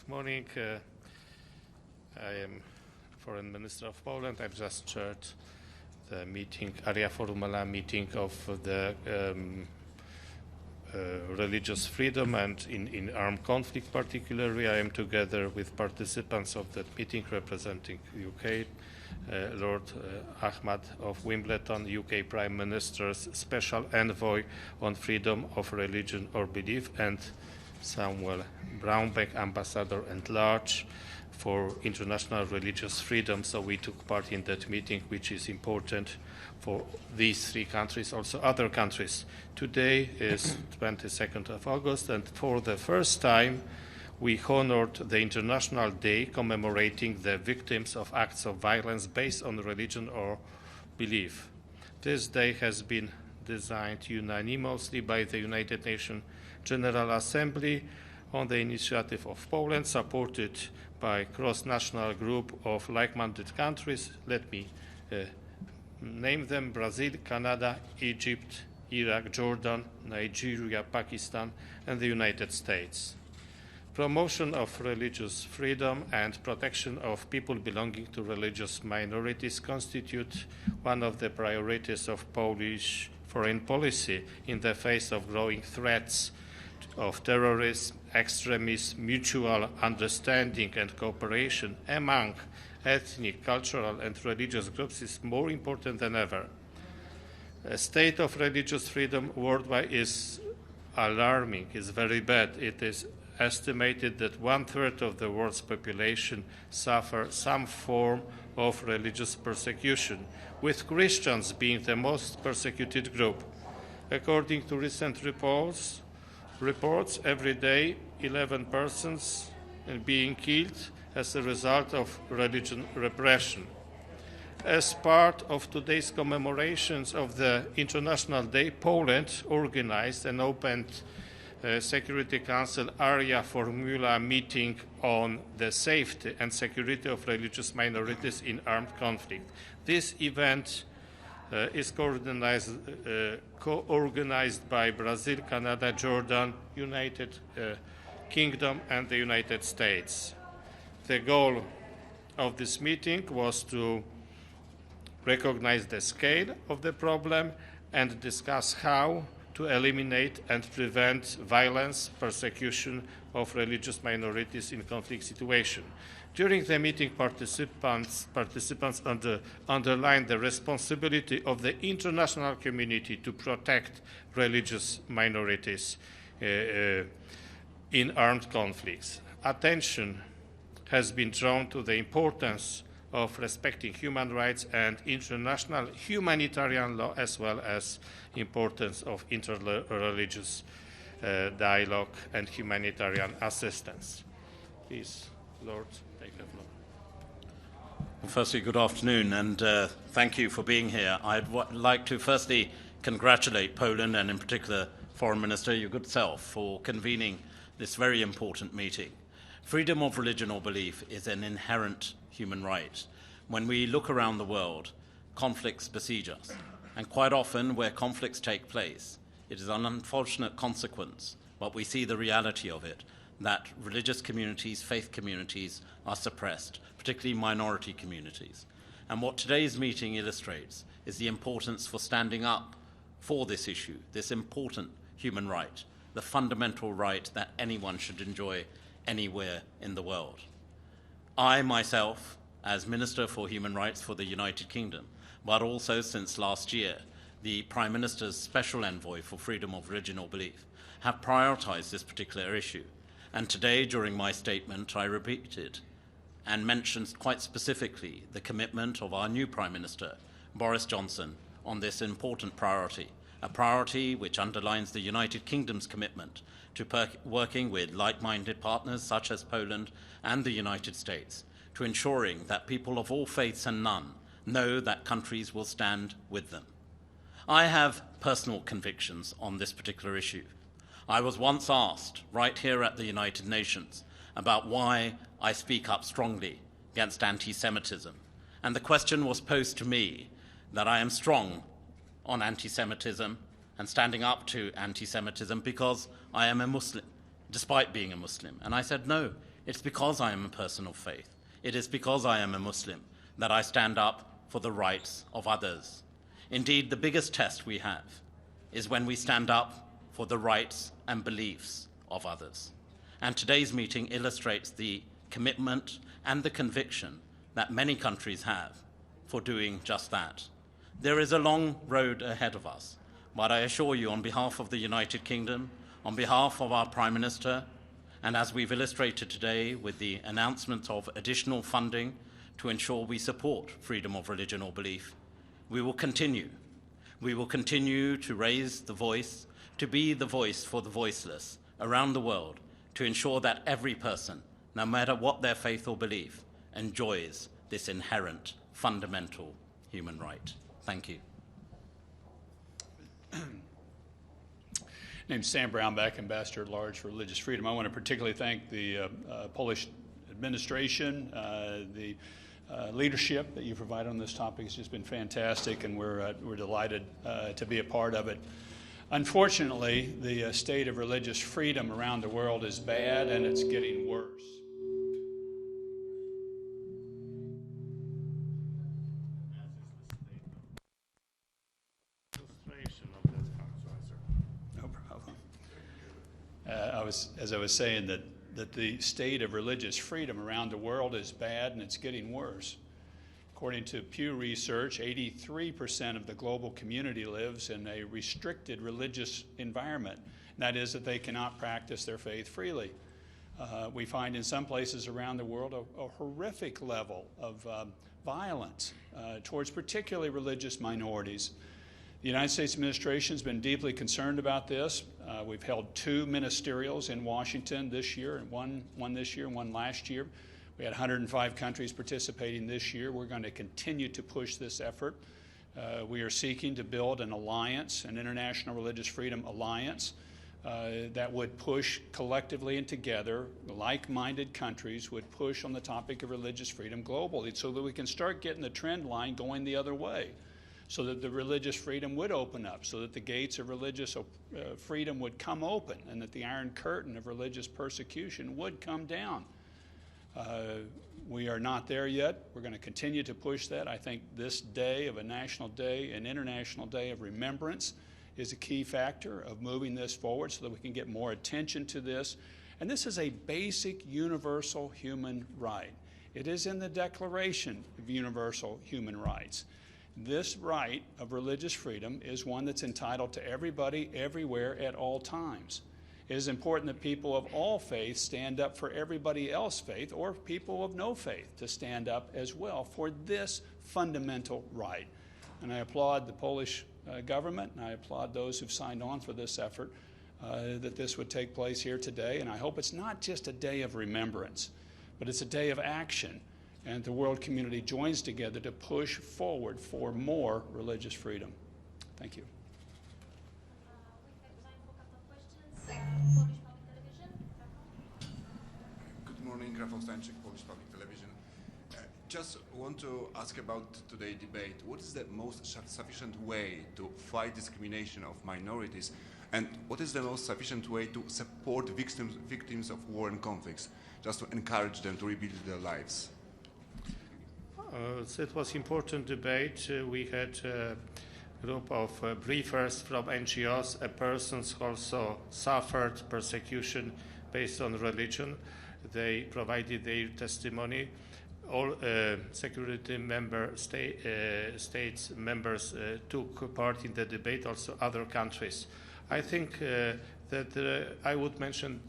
morning. I am Foreign Minister of Poland. I've just chaired the meeting, Arria-formula meeting of the religious freedom and in armed conflict particularly. I am together with participants of that meeting representing UK, Lord Ahmad of Wimbledon, UK Prime Minister's Special Envoy on Freedom of Religion or Belief, and Samuel Brownback, Ambassador at Large for International Religious Freedom. So we took part in that meeting, which is important for these three countries, also other countries. Today is 22nd of August, and for the first time, we honored the International Day commemorating the victims of acts of violence based on religion or belief. This day has been designed unanimously by the United Nations General Assembly on the initiative of Poland, supported by a cross-national group of like-minded countries. Let me name them: Brazil, Canada, Egypt, Iraq, Jordan, Nigeria, Pakistan, and the United States. Promotion of religious freedom and protection of people belonging to religious minorities constitute one of the priorities of Polish foreign policy in the face of growing threats of terrorism, extremism. Mutual understanding and cooperation among ethnic, cultural, and religious groups is more important than ever. A state of religious freedom worldwide is alarming, is very bad. It is estimated that 1/3 of the world's population suffer some form of religious persecution, with Christians being the most persecuted group. According to recent reports, every day 11 persons are being killed as a result of religion repression. As part of today's commemorations of the International Day, Poland organized and opened Security Council Arria-formula meeting on the safety and security of religious minorities in armed conflict. This event is co-organized by Brazil, Canada, Jordan, United Kingdom, and the United States. The goal of this meeting was to recognize the scale of the problem and discuss how to eliminate and prevent violence, persecution of religious minorities in conflict situations. During the meeting, participants underlined the responsibility of the international community to protect religious minorities in armed conflicts. Attention has been drawn to the importance of respecting human rights and international humanitarian law, as well as importance of interreligious dialogue and humanitarian assistance. Please, Lord, take the floor. Well, firstly, good afternoon, and thank you for being here. I'd like to firstly congratulate Poland, and in particular Foreign Minister, your good self, for convening this very important meeting. Freedom of religion or belief is an inherent human right. When we look around the world, conflicts besiege us, and quite often where conflicts take place, it is an unfortunate consequence, but we see the reality of it, that religious communities, faith communities are suppressed, particularly minority communities. And what today's meeting illustrates is the importance for standing up for this issue, this important human right, the fundamental right that anyone should enjoy anywhere in the world. I myself, as Minister for Human Rights for the United Kingdom, but also since last year, the Prime Minister's Special Envoy for Freedom of Religion or Belief, have prioritized this particular issue. And today, during my statement, I repeated and mentioned quite specifically the commitment of our new Prime Minister, Boris Johnson, on this important priority, a priority which underlines the United Kingdom's commitment to working with like-minded partners such as Poland and the United States, to ensuring that people of all faiths and none know that countries will stand with them. I have personal convictions on this particular issue. I was once asked, right here at the United Nations, about why I speak up strongly against anti-Semitism. And the question was posed to me that I am strong on anti-Semitism and standing up to anti-Semitism because I am a Muslim, despite being a Muslim. And I said, no, It's because I am a person of faith. It is because I am a Muslim that I stand up for the rights of others. Indeed, the biggest test we have is when we stand up for the rights and beliefs of others. And today's meeting illustrates the commitment and the conviction that many countries have for doing just that. There is a long road ahead of us, but I assure you, on behalf of the United Kingdom, on behalf of our Prime Minister, and as we've illustrated today with the announcement of additional funding to ensure we support freedom of religion or belief, we will continue. We will continue to raise the voice, to be the voice for the voiceless around the world, to ensure that every person, no matter what their faith or belief, enjoys this inherent, fundamental human right. Thank you. Name's Sam Brownback, Ambassador at Large for Religious Freedom. I want to particularly thank the Polish administration, the leadership that you provided on this topic has just been fantastic, and we're delighted to be a part of it. Unfortunately, the state of religious freedom around the world is bad, and it's getting worse. As I was saying, that the state of religious freedom around the world is bad and it's getting worse. According to Pew Research, 83% of the global community lives in a restricted religious environment. And that is that they cannot practice their faith freely. We find in some places around the world a horrific level of violence towards particularly religious minorities. The United States administration has been deeply concerned about this. We've held 2 ministerials in Washington this year, and one this year and one last year. We had 105 countries participating this year. We're going to continue to push this effort. We are seeking to build an alliance, an international religious freedom alliance, that would push collectively and together, like-minded countries would push on the topic of religious freedom globally so that we can start getting the trend line going the other way, so that the religious freedom would open up, so that the gates of religious freedom would come open, and that the iron curtain of religious persecution would come down. We are not there yet. We're going to continue to push that. I think this day of a national day, an international day of remembrance, is a key factor of moving this forward so that we can get more attention to this. And this is a basic universal human right. It is in the Declaration of Universal Human Rights. This right of religious freedom is one that's entitled to everybody, everywhere, at all times. It is important that people of all faiths stand up for everybody else's faith, or people of no faith to stand up as well for this fundamental right. And I applaud the Polish government, and I applaud those who've signed on for this effort, that this would take place here today. And I hope it's not just a day of remembrance, but it's a day of action. And the world community joins together to push forward for more religious freedom. Thank you. Good morning, Rafał Stańczyk, Polish Public Television. Just want to ask about today's debate. What is the most sufficient way to fight discrimination of minorities, and what is the most sufficient way to support victims of war and conflicts, just to encourage them to rebuild their lives? So it was important debate. We had a group of briefers from NGOs, persons who also suffered persecution based on religion. They provided their testimony. All security states members took part in the debate, also other countries. I think that I would mention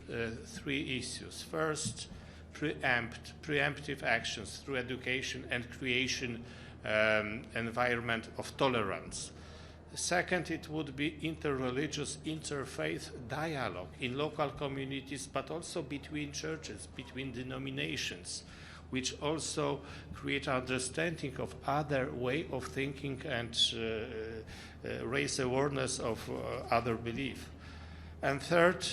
3 issues. First, preemptive actions through education and creation environment of tolerance. Second, it would be interreligious, interfaith dialogue in local communities, but also between churches, between denominations, which also create understanding of other way of thinking and raise awareness of other belief. And third,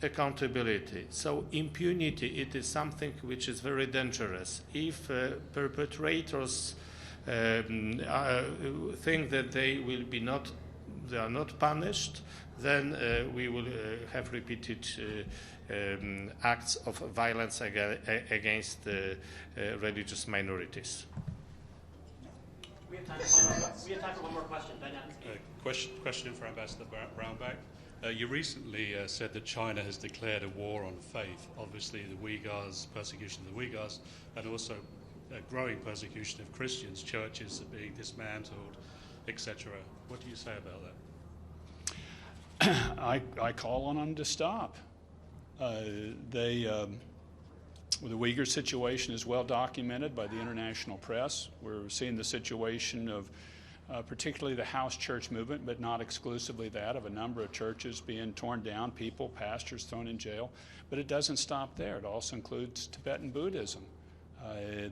accountability. So impunity, it is something which is very dangerous. If perpetrators think that they will be not they are not punished, then we will have repeated acts of violence against religious minorities. We have time for one more question. Question for Ambassador Brownback. You recently said that China has declared a war on faith, obviously the Uyghurs, persecution of the Uyghurs, and also a growing persecution of Christians, churches are being dismantled, etc. What do you say about that? I call on them to stop. The Uyghur situation is well documented by the international press. We're seeing the situation of particularly the house church movement, but not exclusively that, of a number of churches being torn down, people, pastors thrown in jail. But it doesn't stop there. It also includes Tibetan Buddhism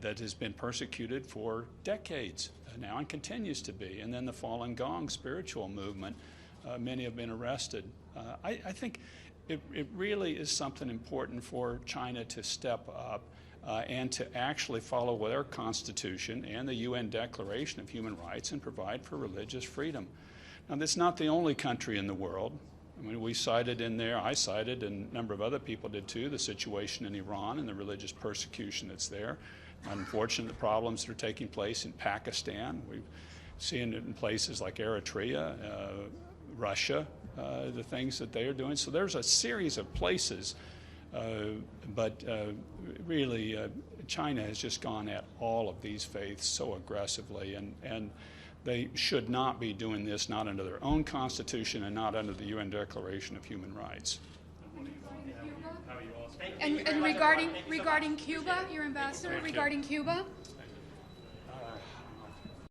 that has been persecuted for decades now and continues to be. And then the Falun Gong spiritual movement, many have been arrested. I think it really is something important for China to step up and to actually follow their constitution and the UN Declaration of Human Rights and provide for religious freedom. Now, that's not the only country in the world. I mean, we cited in there, I cited, and a number of other people did too, the situation in Iran and the religious persecution that's there. Unfortunately, the problems that are taking place in Pakistan. We've seen it in places like Eritrea, Russia, the things that they are doing. So there's a series of places, but really China has just gone at all of these faiths so aggressively, and they should not be doing this, not under their own constitution and not under the UN Declaration of Human Rights. And regarding Cuba, your ambassador, regarding Cuba?